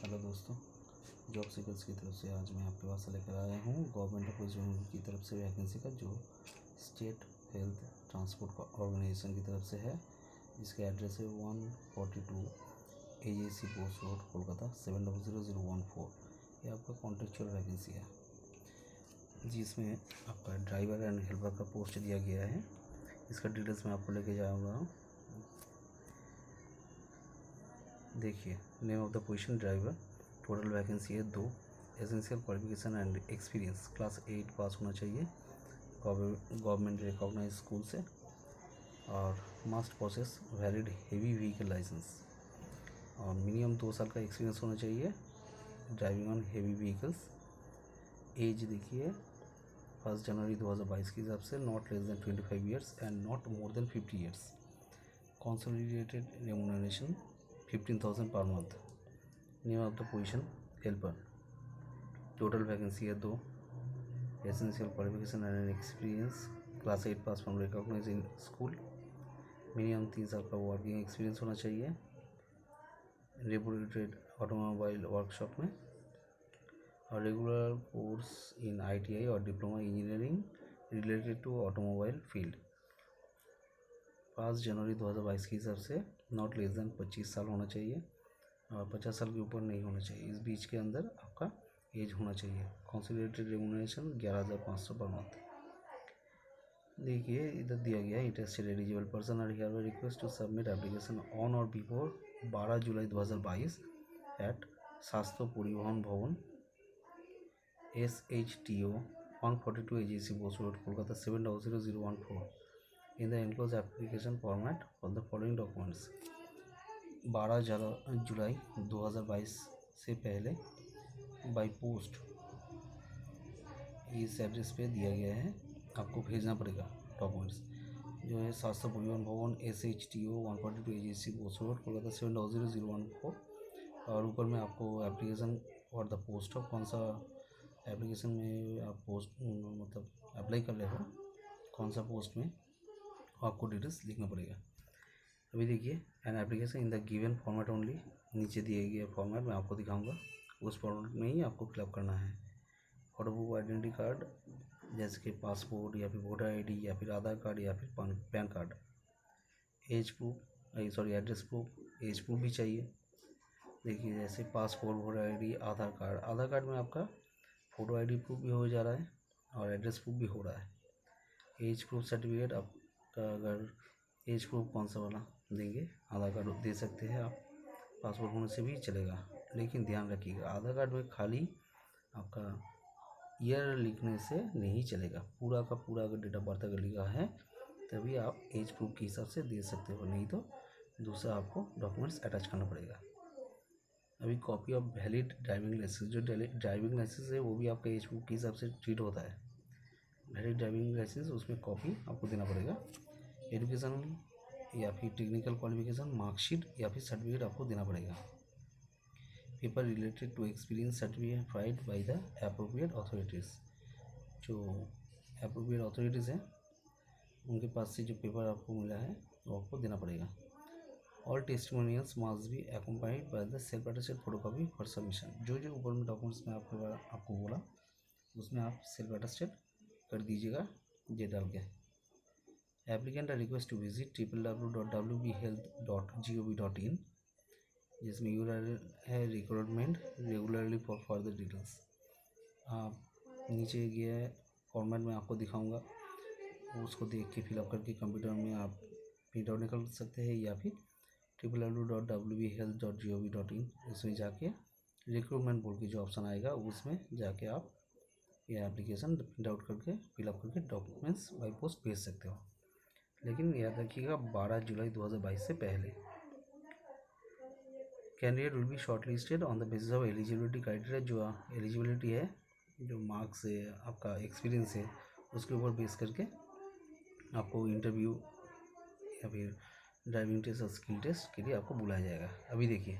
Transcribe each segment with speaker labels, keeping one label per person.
Speaker 1: Hello दोस्तों, job seekers की तरफ से आज मैं आपके पास लेकर आया हूँ गवर्नमेंट अप्रोचमेंट की तरफ से वैकेंसी का, जो स्टेट हेल्थ ट्रांसपोर्ट ऑर्गेनाइजेशन की तरफ से है, जिसका एड्रेस है 142 AJC पोस्ट रोड, कोलकाता 700014। ये आपका कॉन्ट्रेक्चुअल वैकेंसी है, जिसमें आपका ड्राइवर एंड हेल्पर का पोस्ट दिया गया है। इसका डिटेल्स मैं आपको लेके जाऊँगा। देखिए, name of the position driver, total vacancy है 2। Essential qualification and experience class 8 pass होना चाहिए गवर्नमेंट रिकॉग्नाइज स्कूल से, और must process valid heavy vehicle licence, और मिनिमम 2 साल का एक्सपीरियंस होना चाहिए driving on heavy vehicles. Age देखिए 1 जनवरी 2022 के हिसाब से not less than 25 years and not more than 50 years. Consolidated remuneration 15,000 per month. Name of the position helper, total vacancy है 2। Essential qualification and experience class 8 pass from recognise in school, minimum 3 साल का working experience होना चाहिए reputed automobile workshop में, और regular course in ITI और diploma engineering related to automobile field. 5 जनवरी 2022 के हिसाब से नॉट लेस देन 25 साल होना चाहिए और 50 साल के ऊपर नहीं होना चाहिए। इस बीच के अंदर आपका एज होना चाहिए। Consolidated remuneration 11,500 per month. देखिए, इधर दिया गया है, interested eligible person are here request to submit application on और बिफोर 12 जुलाई 2022 एट शास्त्र Parivahan Bhavan SHTO 142 AJC Bose road, Kolkata 700014 in the enclosed application format for the following documents। 12 July 2022 से पहले बाई पोस्ट इस एड्रेस पे दिया गया है, आपको भेजना पड़ेगा डॉक्यूमेंट्स, जो है शास्त्र Parivahan Bhavan SHTO 142 AJC Bose road, Kolkata 700014। और ऊपर में आपको एप्लीकेशन और द पोस्ट ऑफ, कौन सा एप्लीकेशन में आप पोस्ट मतलब अप्लाई कर रहे हो, कौन सा पोस्ट में, आपको डिटेल्स लिखना पड़ेगा। अभी देखिए, an application in the given format only, नीचे दिए गए फॉर्मेट मैं आपको दिखाऊंगा, उस फॉर्मेट में ही आपको फिलअप करना है। फोटो प्रूफ आइडेंटिटी कार्ड, जैसे कि पासपोर्ट या फिर वोटर ID या फिर आधार कार्ड या फिर PAN card. Age proof, address proof, age proof भी चाहिए। देखिए, जैसे passport, voter ID, Aadhaar card. Aadhaar card में आपका फ़ोटो ID प्रूफ भी हो जा रहा है और एड्रेस प्रूफ भी हो रहा है। एज प्रूफ सर्टिफिकेट, आपका अगर एज प्रूफ कौन सा वाला देंगे, आधार कार्ड दे सकते हैं आप, पासपोर्ट होने से भी चलेगा, लेकिन ध्यान रखिएगा आधार कार्ड में खाली आपका ईयर लिखने से नहीं चलेगा, पूरा का पूरा अगर डेट ऑफ बर्थ अगर लिखा है तभी आप एज प्रूफ के हिसाब से दे सकते हो, नहीं तो दूसरा आपको डॉक्यूमेंट्स अटैच करना पड़ेगा। अभी copy of valid driving licence, जो ड्राइविंग लाइसेंस है वो भी आपका एज प्रूफ के हिसाब से ट्रीट होता है। वैलिड ड्राइविंग लाइसेंस, उसमें कॉपी आपको देना पड़ेगा। एजुकेशन या फिर टेक्निकल क्वालिफिकेशन मार्कशीट या फिर सर्टिफिकेट आपको देना पड़ेगा। Paper related to experience certificate filed by the appropriate authorities, जो एप्रोप्रिएट अथॉरिटीज़ हैं उनके पास से जो पेपर आपको मिला है वो आपको देना पड़ेगा। All testimonials must be accompanied by the self attested photocopy for submission. जो जो ऊपर में डॉक्यूमेंट्स में आपको बोला उसमें आप सेल्फ अटेस्टेड कर दीजिएगा ये डाल के। Applicant are request to visit www.wbhealth.gov.in, जिसमें URL है recruitment regularly for further details. आप नीचे गया फॉर्मेट में आपको दिखाऊंगा, उसको देख के फिलअप करके कंप्यूटर में आप प्रिंट आउट निकाल सकते हैं, या फिर www.wbhealth.gov.in इसमें जाके रिक्रूटमेंट बोल के जो ऑप्शन आएगा उसमें जाके आप ये एप्लीकेशन प्रिंट आउट करके फिलअप करके डॉक्यूमेंट्स बाई पोस्ट भेज सकते हो, लेकिन याद रखिएगा 12 जुलाई 2022 से पहले। Candidate will be short listed on the basis of eligibility criteria, जो एलिजिबिलिटी है, जो मार्क्स है, आपका एक्सपीरियंस है, उसके ऊपर बेस करके आपको इंटरव्यू या फिर ड्राइविंग टेस्ट और स्किल टेस्ट के लिए आपको बुलाया जाएगा। अभी देखिए,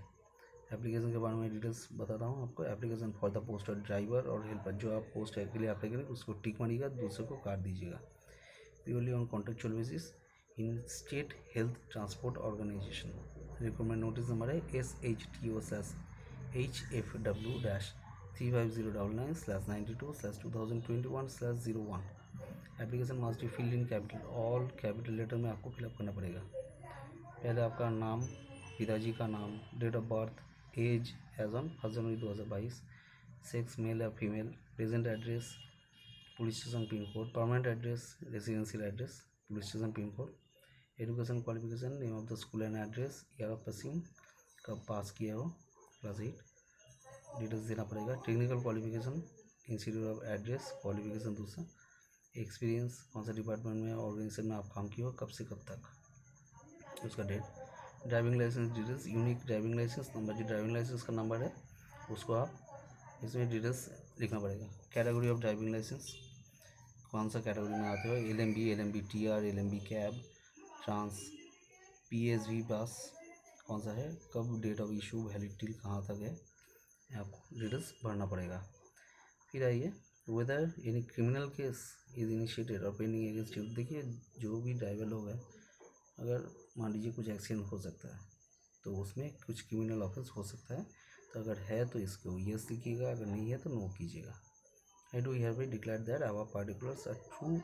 Speaker 1: एप्लीकेशन के बारे में डिटेल्स बता रहा हूँ आपको। Application for the post of driver और हेल्पर, जो आप पोस्ट के लिए अप्लाई करें उसको टिक मारिएगा, दूसरे को काट दीजिएगा। Purely on contractual basis in state health transport organisation. Recruitment notice number है SHTO HFW-35099/92/2021/01। Application must be filled in capital, all capital letter में आपको फिलअप करना पड़ेगा। पहले आपका नाम, पिताजी का नाम, date of birth, age age on 1 January 2022, sex male या female, present address police station pin code, permanent address residential address police station pin code, education qualification, name of the school and address, year of passing, कब pass किया हो, class 8, details देना पड़ेगा। Technical qualification, institute of address, qualification दूसरा, experience, कौन सा department में organisation में आप काम किए हो, कब से कब तक, उसका date, driving licence details, unique driving licence number, जो ड्राइविंग लाइसेंस का नंबर है उसको आप इसमें डिटेल्स लिखना पड़ेगा। कैटेगरी ऑफ ड्राइविंग लाइसेंस, कौन सा कैटेगरी में आते हो, LMB, LMB TR, LMB cab, trans, PSV bus, कौन सा है, कब डेट ऑफ इशू, वैलिडिटी कहाँ तक है, आपको डिटेल्स भरना पड़ेगा। फिर आइए, whether any criminal case is initiated और पेंडिंग अगेंस्ट यू। देखिए, जो भी ड्राइवर लोग हैं, अगर मान लीजिए कुछ एक्सीडेंट हो सकता है तो उसमें कुछ क्रिमिनल ऑफेंस हो सकता है, तो अगर है तो इसको यस लिखिएगा, अगर नहीं है तो नो कीजिएगा। I do hereby declare that our particulars are true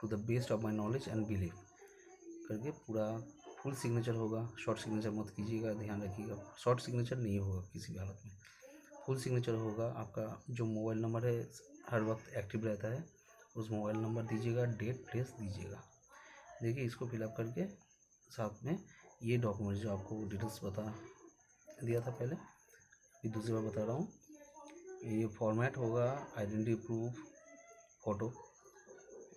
Speaker 1: to the best of my knowledge and belief करके पूरा फुल सिग्नेचर होगा, शॉर्ट सिग्नेचर मत कीजिएगा, ध्यान रखिएगा। शॉर्ट सिग्नेचर नहीं होगा किसी भी हालत में, फुल सिग्नेचर होगा। आपका जो मोबाइल नंबर है हर वक्त एक्टिव रहता है, उस मोबाइल नंबर दीजिएगा, डेट प्लेस दीजिएगा। देखिए, इसको फिलअप करके साथ में ये डॉक्यूमेंट्स जो आपको डिटेल्स बता दिया था पहले, अभी दूसरी बार बता रहा हूँ, ये फॉर्मेट होगा identity proof, photo,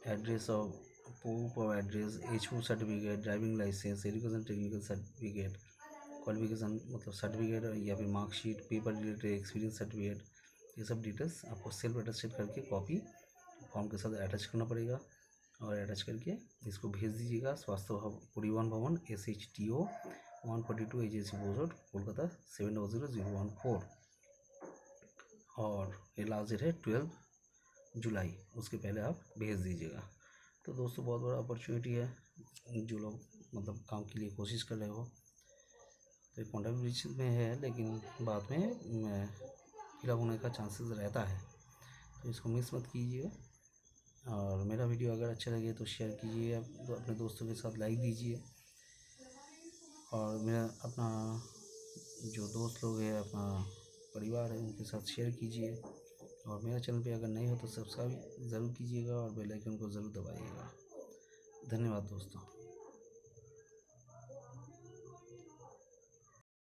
Speaker 1: address of proof of address, HO certificate, driving licence, education technical certificate, qualification मतलब सर्टिफिकेट या फिर marksheet, paper related experience certificate, ये सब डिटेल्स आपको सेल्फ अटेस्टेड करके कॉपी फॉर्म के साथ अटैच करना पड़ेगा और अटैच करके इसको भेज दीजिएगा स्वास्थ्य परिवहन Bhavan SHTO 142 AJC Bose road Kolkata 700014 और ये लास्ट डेट है 12 जुलाई, उसके पहले आप भेज दीजिएगा। तो दोस्तों, बहुत बड़ा अपॉर्चुनिटी है, जो लोग मतलब काम के लिए कोशिश कर रहे हो, तो कॉन्ट्रैक्ट बेसिस में है, लेकिन बाद में फिलअप होने का चांसेस रहता है, तो इसको मिस मत कीजिए। और मेरा वीडियो अगर अच्छा लगे तो शेयर कीजिए, तो अपने दोस्तों के साथ लाइक दीजिए, और मेरा अपना जो दोस्त लोग हैं, अपना परिवार है, उनके साथ शेयर कीजिए। और मेरे चैनल पे अगर नए हो तो सब्सक्राइब ज़रूर कीजिएगा और बेल आइकन को ज़रूर दबाइएगा। धन्यवाद दोस्तों।